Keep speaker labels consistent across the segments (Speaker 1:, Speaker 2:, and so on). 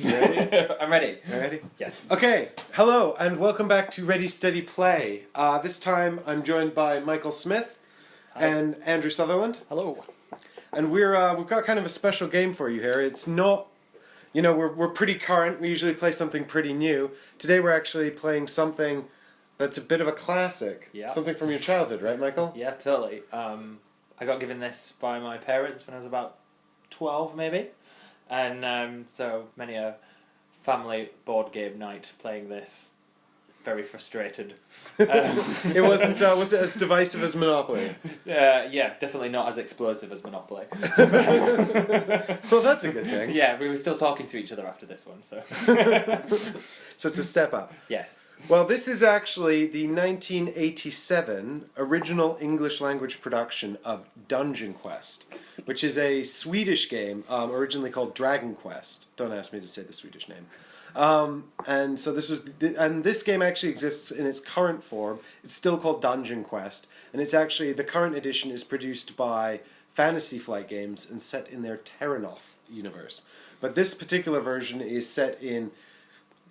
Speaker 1: You ready?
Speaker 2: I'm ready.
Speaker 1: You ready?
Speaker 2: Yes.
Speaker 1: Okay, hello and welcome back to Ready Steady Play. This time I'm joined by Michael Smith and Andrew Sutherland.
Speaker 3: Hello.
Speaker 1: And we've got kind of a special game for you here. It's not, we're pretty current. We usually play something pretty new. Today we're actually playing something that's a bit of a classic.
Speaker 2: Yeah.
Speaker 1: Something from your childhood, right, Michael?
Speaker 2: Yeah, totally. I got given this by my parents when I was about 12, maybe. And so many a family board game night playing this. Very frustrated.
Speaker 1: It wasn't. Was it as divisive as Monopoly?
Speaker 2: Yeah, definitely not as explosive as Monopoly.
Speaker 1: Well, that's a good thing.
Speaker 2: Yeah, we were still talking to each other after this one, so.
Speaker 1: So it's a step up.
Speaker 2: Yes.
Speaker 1: Well, this is actually the 1987 original English language production of DungeonQuest, which is a Swedish game originally called DragonQuest. Don't ask me to say the Swedish name. And so this game actually exists in its current form. It's still called DungeonQuest, and it's actually, the current edition is produced by Fantasy Flight Games and set in their Terranoff universe. But this particular version is set in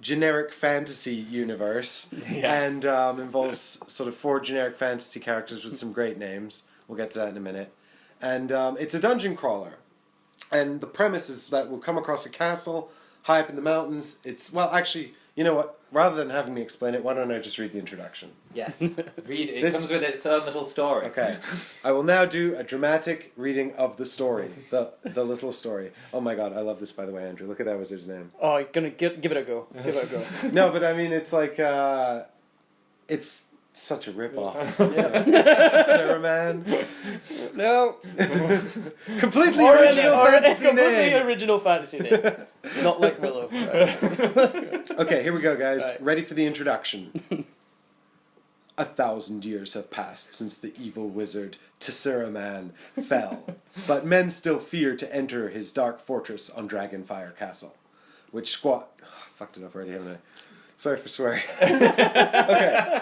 Speaker 1: generic fantasy universe.
Speaker 2: Yes.
Speaker 1: And involves sort of 4 generic fantasy characters with some great names. We'll get to that in a minute. And it's a dungeon crawler. And the premise is that we'll come across a castle high up in the mountains. It's, well, actually, you know what? Rather than having me explain it, why don't I just read the introduction?
Speaker 2: Yes. Read. It comes with its own little story.
Speaker 1: Okay. I will now do a dramatic reading of the story. The little story. Oh my god, I love this, by the way, Andrew. Look at that wizard's name.
Speaker 3: Oh, you're gonna give it a go. Give it a go.
Speaker 1: No, but I mean, it's like, it's such a rip-off. Sarah Man.
Speaker 3: No.
Speaker 1: Completely original fantasy
Speaker 3: completely
Speaker 1: name.
Speaker 3: original fantasy name. Not like Willow. Right.
Speaker 1: Okay, here we go, guys.
Speaker 3: Right.
Speaker 1: Ready for the introduction. 1,000 years have passed since the evil wizard Tesseraman fell, but men still fear to enter his dark fortress on Dragonfire Castle, which fucked it up already, haven't I? Sorry for swearing. Okay.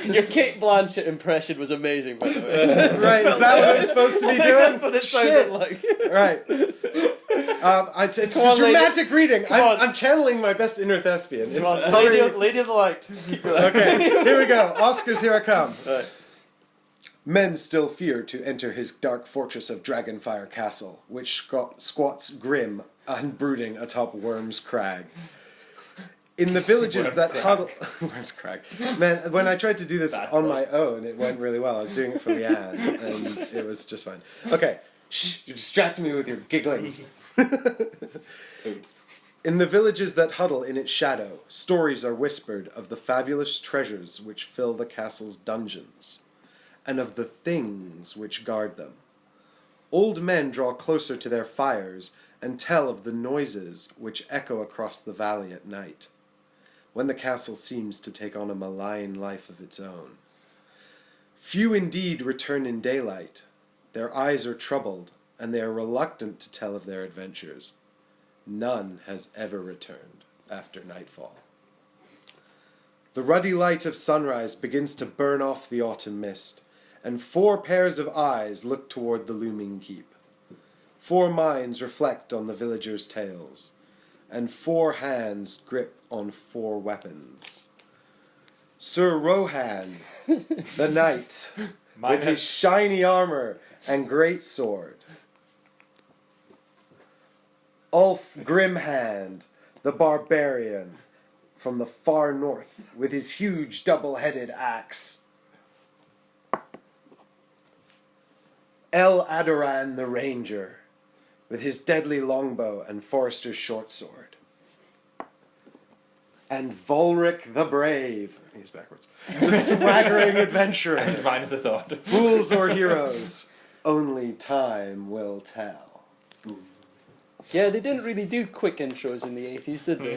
Speaker 3: Your Kate Blanchett impression was amazing, by the way.
Speaker 1: Right, is that what I'm supposed to be doing?
Speaker 3: That's what it
Speaker 1: Shit.
Speaker 3: sounded like.
Speaker 1: Right. It's
Speaker 3: Come
Speaker 1: a
Speaker 3: on,
Speaker 1: dramatic reading.
Speaker 3: Come on.
Speaker 1: I'm channeling my best inner thespian.
Speaker 3: Come on,
Speaker 1: Sorry.
Speaker 3: lady of the light.
Speaker 1: Okay, here we go. Oscars, here I come.
Speaker 3: Right.
Speaker 1: Men still fear to enter his dark fortress of Dragonfire Castle, which squats grim and brooding atop Worm's Crag. In the villages that huddle... Worm's Crag. Man, when I tried to do this on my own, it went really well. I was doing it for Leanne, and it was just fine. Okay, shh, you're distracting me with your giggling.
Speaker 2: Oops.
Speaker 1: In the villages that huddle in its shadow, stories are whispered of the fabulous treasures which fill the castle's dungeons, and of the things which guard them. Old men draw closer to their fires and tell of the noises which echo across the valley at night, when the castle seems to take on a malign life of its own. Few indeed return in daylight. Their eyes are troubled, and they are reluctant to tell of their adventures. None has ever returned after nightfall. The ruddy light of sunrise begins to burn off the autumn mist, and 4 pairs of eyes look toward the looming keep. 4 minds reflect on the villagers' tales, and 4 hands grip on 4 weapons. Sir Rohan, the knight, with his shiny armor and great sword. Ulf Grimhand, the barbarian from the far north, with his huge double-headed axe. El Adoran the ranger, with his deadly longbow and forester's short sword. And Volric the brave, he's backwards, the swaggering adventurer.
Speaker 2: And mine is a sword.
Speaker 1: Fools or heroes, only time will tell.
Speaker 3: Yeah, they didn't really do quick intros in the 80s, did they?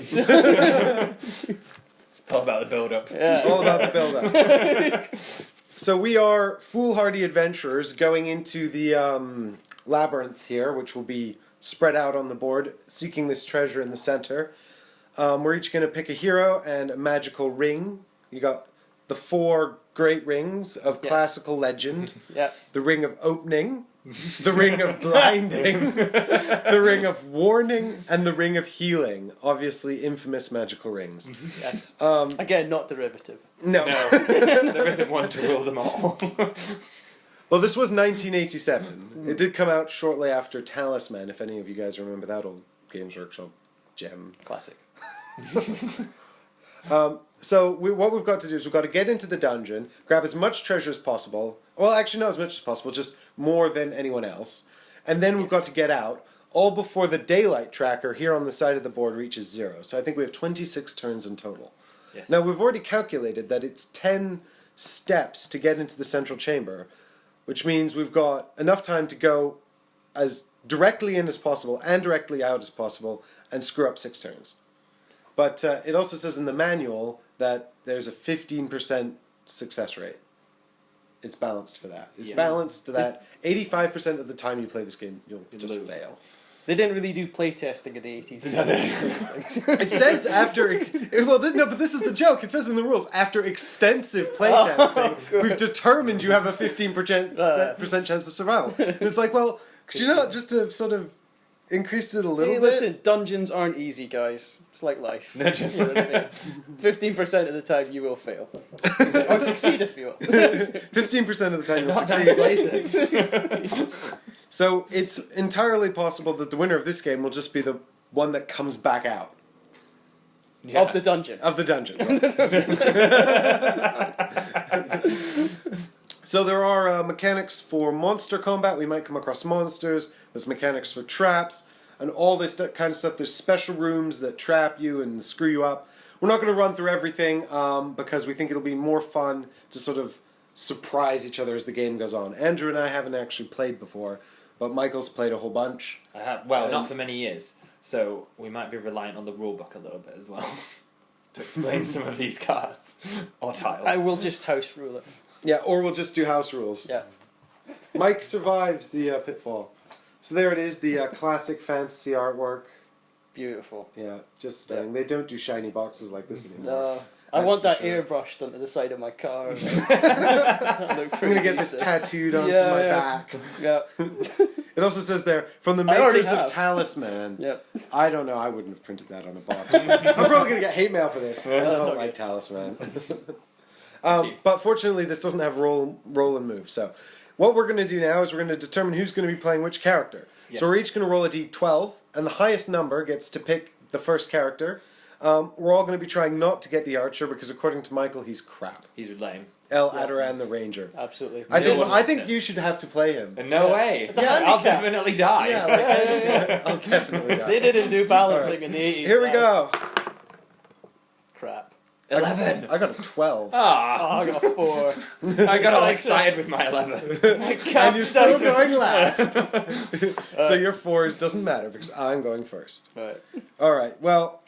Speaker 2: It's all about the build-up.
Speaker 3: Yeah.
Speaker 1: It's all about the build-up. So we are foolhardy adventurers going into the labyrinth here, which will be spread out on the board, seeking this treasure in the center. We're each going to pick a hero and a magical ring. You got the 4 great rings of classical legend.
Speaker 3: Yeah.
Speaker 1: The Ring of Opening, the ring of blinding, the ring of warning, and the ring of healing. Obviously, infamous magical rings.
Speaker 3: Yes.
Speaker 1: Um,
Speaker 3: Again, not derivative.
Speaker 1: no.
Speaker 2: No, there isn't one to rule them all.
Speaker 1: Well, this was 1987. It did come out shortly after Talisman, if any of you guys remember that old Games Workshop gem.
Speaker 3: Classic.
Speaker 1: So what we've got to do is we've got to get into the dungeon, grab as much treasure as possible. Well, actually, not as much as possible, just more than anyone else. And then we've got to get out, all before the daylight tracker here on the side of the board reaches 0. So I think we have 26 turns in total.
Speaker 2: Yes.
Speaker 1: Now, we've already calculated that it's 10 steps to get into the central chamber, which means we've got enough time to go as directly in as possible and directly out as possible and screw up 6 turns. But it also says in the manual that there's a 15% success rate. It's balanced for that. It's balanced to that 85% of the time you play this game, you'll just
Speaker 2: lose.
Speaker 1: fail.
Speaker 3: They didn't really do playtesting in the 80s.
Speaker 1: It says after... Well, no, but this is the joke. It says in the rules, after extensive playtesting, we've determined you have a 15% chance of survival. And it's like, well, could you not just have sort of increased it a little
Speaker 3: Hey,
Speaker 1: bit?
Speaker 3: listen, dungeons aren't easy, guys. It's like life.
Speaker 2: No, just-
Speaker 3: You know what I mean? 15% of the time you will fail. Or succeed if you will.
Speaker 1: 15% of the time you'll
Speaker 2: Not
Speaker 1: succeed.
Speaker 2: nice places.
Speaker 1: So it's entirely possible that the winner of this game will just be the one that comes back out
Speaker 2: Yeah.
Speaker 3: Of the dungeon.
Speaker 1: of the dungeon. So there are mechanics for monster combat. We might come across monsters. There's mechanics for traps and all this kind of stuff. There's special rooms that trap you and screw you up. We're not going to run through everything because we think it'll be more fun to sort of surprise each other as the game goes on. Andrew and I haven't actually played before, but Michael's played a whole bunch.
Speaker 2: I have, well, not for many years, so we might be reliant on the rulebook a little bit as well to explain some of these cards or tiles.
Speaker 3: I will just house rule it.
Speaker 1: Yeah, or we'll just do house rules.
Speaker 3: Yeah.
Speaker 1: Mike survives the pitfall. So there it is, the classic fantasy artwork.
Speaker 3: Beautiful.
Speaker 1: Yeah, just stunning. They don't do shiny boxes like this anymore.
Speaker 3: No. I
Speaker 1: That's
Speaker 3: want
Speaker 1: for
Speaker 3: that
Speaker 1: sure.
Speaker 3: airbrushed onto the side of my car.
Speaker 1: I'm going to get this tattooed onto
Speaker 3: Yeah,
Speaker 1: my
Speaker 3: yeah.
Speaker 1: back.
Speaker 3: Yeah.
Speaker 1: It also says there, from the
Speaker 3: I already
Speaker 1: makers of
Speaker 3: have.
Speaker 1: Talisman.
Speaker 3: Yeah.
Speaker 1: I don't know, I wouldn't have printed that on a box. I'm probably going to get hate mail for this. I don't
Speaker 3: okay.
Speaker 1: like Talisman.
Speaker 2: you.
Speaker 1: But fortunately, this doesn't have roll and move. So what we're going to do now is we're going to determine who's going to be playing which character.
Speaker 2: Yes.
Speaker 1: So we're each going to roll a d12, and the highest number gets to pick the first character. We're all going to be trying not to get the archer because according to Michael, he's crap.
Speaker 2: He's lame.
Speaker 1: El Adaran the Ranger.
Speaker 3: Absolutely.
Speaker 1: I
Speaker 2: No one
Speaker 1: think
Speaker 2: wants it.
Speaker 1: you should have to play him.
Speaker 2: No way.
Speaker 3: It's a
Speaker 2: I'll
Speaker 3: handicap.
Speaker 2: definitely die.
Speaker 1: Yeah, like, I'll definitely die.
Speaker 3: They didn't do balancing in the 80s.
Speaker 1: Here we go.
Speaker 3: Crap.
Speaker 2: 11.
Speaker 1: I got a 12.
Speaker 3: Oh,
Speaker 2: Ah,
Speaker 3: I got a 4.
Speaker 2: I got all excited with my 11.
Speaker 1: And you're still going last. So your 4 doesn't matter because I'm going first.
Speaker 3: Right.
Speaker 1: All right. Well,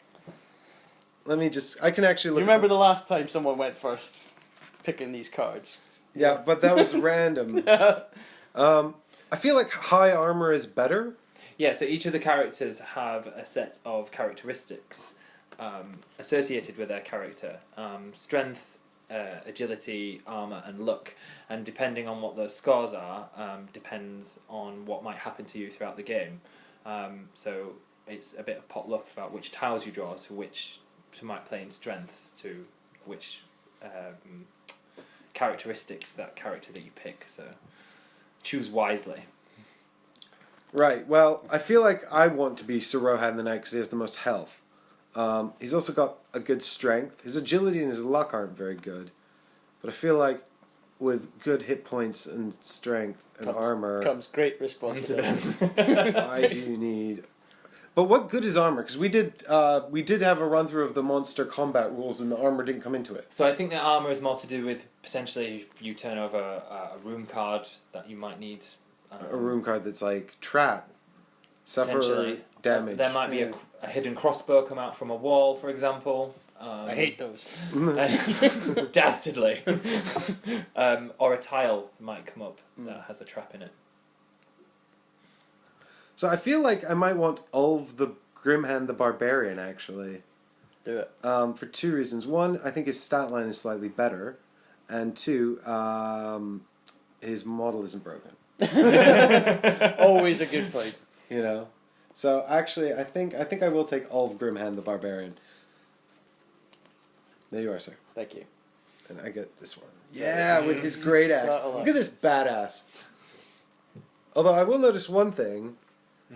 Speaker 1: let me just. I can actually
Speaker 3: You
Speaker 1: look.
Speaker 3: remember the last time someone went first picking these cards?
Speaker 1: Yeah, but that was random. I feel like high armor is better.
Speaker 2: Yeah, so each of the characters have a set of characteristics associated with their character. Strength, agility, armor, and luck. And depending on what those scores are, depends on what might happen to you throughout the game. So it's a bit of potluck about which tiles you draw to which to might play in strength to which characteristics that character that you pick. So choose wisely.
Speaker 1: Right. Well, I feel like I want to be Sir Rohan the Knight because he has the most health. He's also got a good strength. His agility and his luck aren't very good, but I feel like with good hit points and strength and armor,
Speaker 3: Comes great responsibility.
Speaker 1: I do need. But what good is armor? Because we did have a run through of the monster combat rules, and the armor didn't come into it.
Speaker 2: So I think that armor is more to do with potentially if you turn over a room card that you might need.
Speaker 1: A room card that's like trap, suffer
Speaker 2: Potentially.
Speaker 1: damage.
Speaker 2: There might be a hidden crossbow come out from a wall, for example.
Speaker 3: I hate those.
Speaker 2: Dastardly. Or a tile might come up that has a trap in it.
Speaker 1: So I feel like I might want Ulv the Grimhand the Barbarian actually.
Speaker 3: Do it.
Speaker 1: For two reasons. One, I think his stat line is slightly better, and two, his model isn't broken.
Speaker 3: Always a good point.
Speaker 1: You know? So actually, I think I will take Ulf Grimhand the Barbarian. There you are, sir.
Speaker 3: Thank you.
Speaker 1: And I get this one. Yeah, with his great axe. Look at this badass. Although I will notice one thing.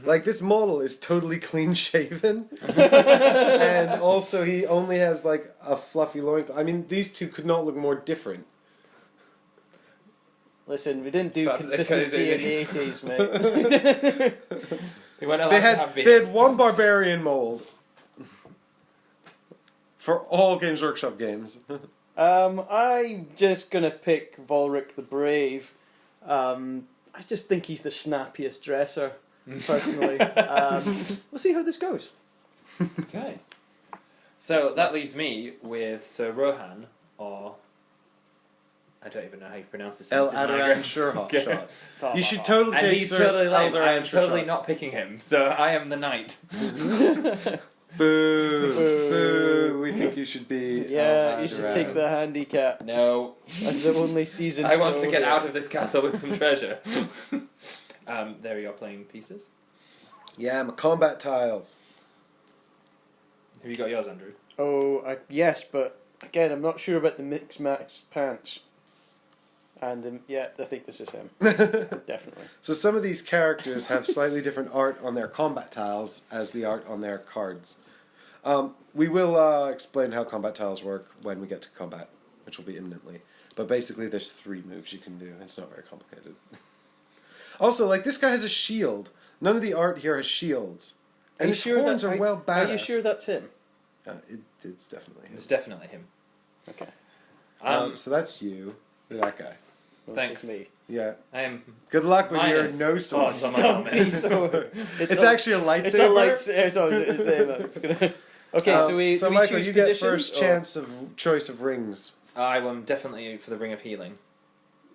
Speaker 1: Like, this model is totally clean shaven. And also he only has, like, a fluffy loincloth. I mean, these two could not look more different.
Speaker 3: Listen, we didn't do consistency in the 80s, mate.
Speaker 1: They had one barbarian mold. For all Games Workshop games.
Speaker 3: I'm just going to pick Volric the Brave. I just think he's the snappiest dresser, personally. We'll see how this goes.
Speaker 2: Okay. So that leaves me with Sir Rohan, or... I don't even know how you pronounce this.
Speaker 1: El Adoran Shurhot. You should totally
Speaker 2: and
Speaker 1: take
Speaker 2: he's
Speaker 1: Sir
Speaker 2: totally lame.
Speaker 1: Eldoran
Speaker 2: I'm totally
Speaker 1: Shurhot.
Speaker 2: not picking him, so I am the knight.
Speaker 1: Boo! Boo! We think you should be.
Speaker 3: Yeah, you should take the handicap.
Speaker 2: No.
Speaker 3: As the only season.
Speaker 2: I want to get out of this castle with some treasure. There are your playing pieces.
Speaker 1: Yeah, my combat tiles.
Speaker 2: Have you got yours, Andrew?
Speaker 3: Oh, yes, but again, I'm not sure about the Mix Max pants. And yeah, I think this is him. Definitely.
Speaker 1: So some of these characters have slightly different art on their combat tiles as the art on their cards. We will explain how combat tiles work when we get to combat, which will be imminently. But basically there's 3 moves you can do. It's not very complicated. Also, like, this guy has a shield. None of the art here has shields. And his horns are well badass.
Speaker 3: Are you sure that's him?
Speaker 1: It's definitely him.
Speaker 2: It's definitely him.
Speaker 3: Okay.
Speaker 1: So that's you. Look at that guy.
Speaker 3: Well,
Speaker 2: Thanks.
Speaker 3: It's me.
Speaker 1: Yeah.
Speaker 2: I am...
Speaker 1: Good luck with your
Speaker 2: minus
Speaker 1: no sword.
Speaker 2: odds on my helmet.
Speaker 1: It's actually a lightsaber.
Speaker 3: It's a lightsaber. It's gonna... Okay, so we
Speaker 1: Michael,
Speaker 3: choose
Speaker 1: you get
Speaker 3: positions,
Speaker 1: first chance of choice of rings.
Speaker 2: I am definitely for the Ring of Healing.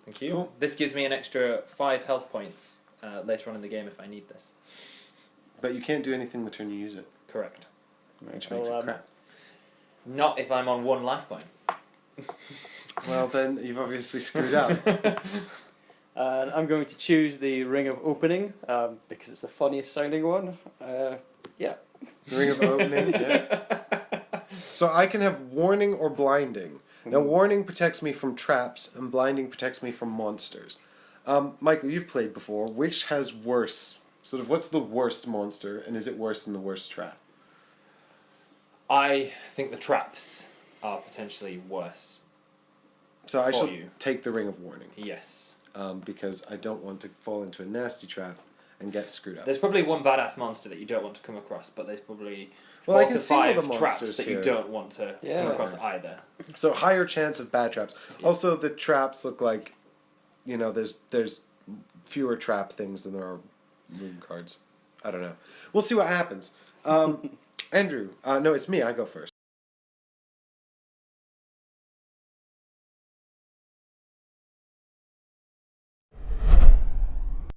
Speaker 2: Thank you.
Speaker 1: Cool.
Speaker 2: This gives me an extra 5 health points later on in the game if I need this.
Speaker 1: But you can't do anything the turn you use it,
Speaker 2: Correct.
Speaker 1: which makes it crap.
Speaker 2: Not if I'm on 1 life point.
Speaker 1: Well, then you've obviously screwed up.
Speaker 3: I'm going to choose the Ring of Opening because it's the funniest sounding one. Yeah.
Speaker 1: The ring of opening. Yeah. So I can have warning or blinding. Now, warning protects me from traps, and blinding protects me from monsters. Michael, you've played before. Which has worse? Sort of, what's the worst monster, and is it worse than the worst trap?
Speaker 2: I think the traps are potentially worse.
Speaker 1: So I shall
Speaker 2: you.
Speaker 1: take the ring of warning.
Speaker 2: Yes.
Speaker 1: Because I don't want to fall into a nasty trap and get screwed up.
Speaker 2: There's probably one badass monster that you don't want to come across, but there's probably 4
Speaker 1: Well, I
Speaker 2: to
Speaker 1: can see all
Speaker 2: 5
Speaker 1: the
Speaker 2: traps
Speaker 1: monsters
Speaker 2: that
Speaker 1: here.
Speaker 2: you don't want to come across either.
Speaker 1: So higher chance of bad traps.
Speaker 2: Yeah.
Speaker 1: Also, the traps look like, you know, there's fewer trap things than there are moon cards. I don't know. We'll see what happens. Andrew, no, it's me. I go first.